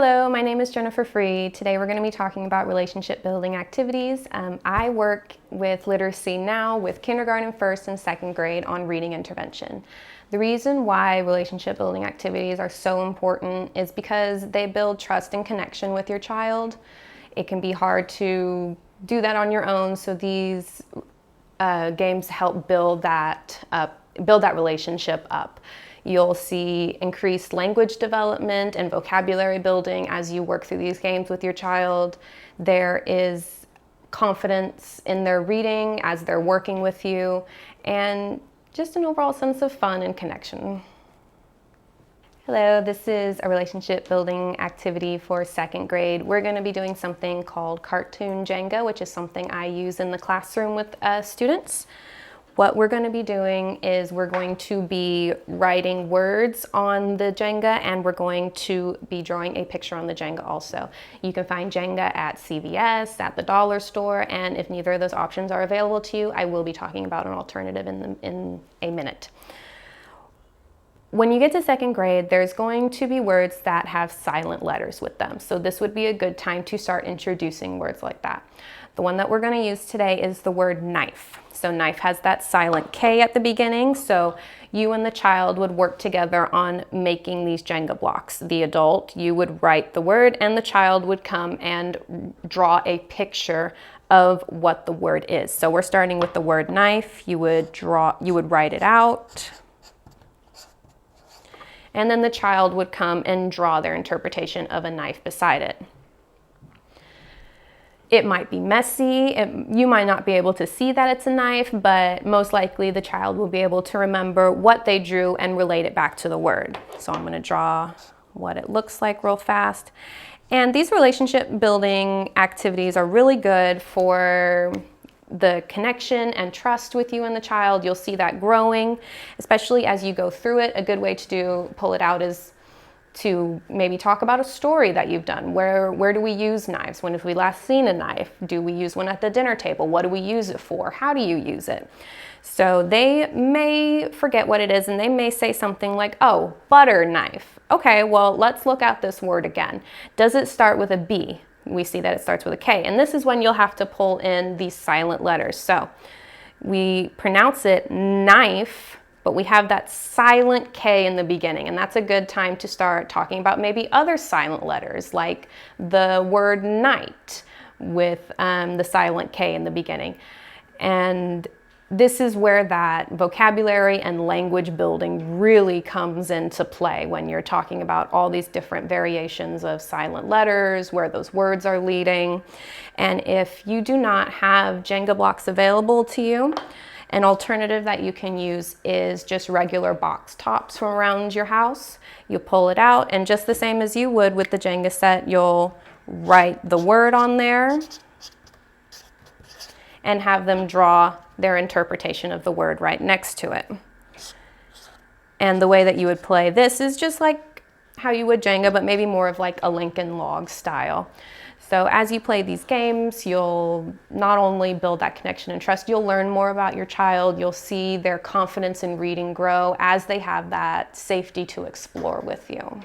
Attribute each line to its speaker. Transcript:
Speaker 1: Hello, my name is Jennifer Free. Today we're going to be talking about relationship building activities. I work with Literacy Now with kindergarten, first and second grade on reading intervention. The reason why relationship building activities are so important is because they build trust and connection with your child. It can be hard to do that on your own, so these games help build that relationship up. You'll see increased language development and vocabulary building as you work through these games with your child. There is confidence in their reading as they're working with you, and just an overall sense of fun and connection. Hello, this is a relationship building activity for second grade. We're going to be doing something called Cartoon Jenga, which is something I use in the classroom with students. What we're going to be doing is we're going to be writing words on the Jenga, and we're going to be drawing a picture on the Jenga also. You can find Jenga at CVS, at the dollar store, and if neither of those options are available to you, I will be talking about an alternative in a minute. When you get to second grade, there's going to be words that have silent letters with them. So this would be a good time to start introducing words like that. The one that we're going to use today is the word knife. So knife has that silent K at the beginning. So you and the child would work together on making these Jenga blocks. The adult, you would write the word, and the child would come and draw a picture of what the word is. So we're starting with the word knife. You would write it out. And then the child would come and draw their interpretation of a knife beside it. It might be messy, you might not be able to see that it's a knife, but most likely the child will be able to remember what they drew and relate it back to the word. So I'm going to draw what it looks like real fast. And these relationship building activities are really good for the connection and trust with you and the child. You'll see that growing, especially as you go through it. A good way to pull it out is to maybe talk about a story that you've done. Where do we use knives? When have we last seen a knife? Do we use one at the dinner table? What do we use it for? How do you use it? So they may forget what it is, and they may say something like, oh, butter knife. Okay, well, let's look at this word again. Does it start with a B? We see that it starts with a K, and this is when you'll have to pull in these silent letters. So we pronounce it knife, but we have that silent K in the beginning, and that's a good time to start talking about maybe other silent letters, like the word night with the silent K in the beginning. And this is where that vocabulary and language building really comes into play when you're talking about all these different variations of silent letters, where those words are leading. And if you do not have Jenga blocks available to you, an alternative that you can use is just regular box tops from around your house. You pull it out, and just the same as you would with the Jenga set, you'll write the word on there and have them draw their interpretation of the word right next to it. And the way that you would play this is just like how you would Jenga, but maybe more of like a Lincoln Log style. So as you play these games, you'll not only build that connection and trust, you'll learn more about your child. You'll see their confidence in reading grow as they have that safety to explore with you.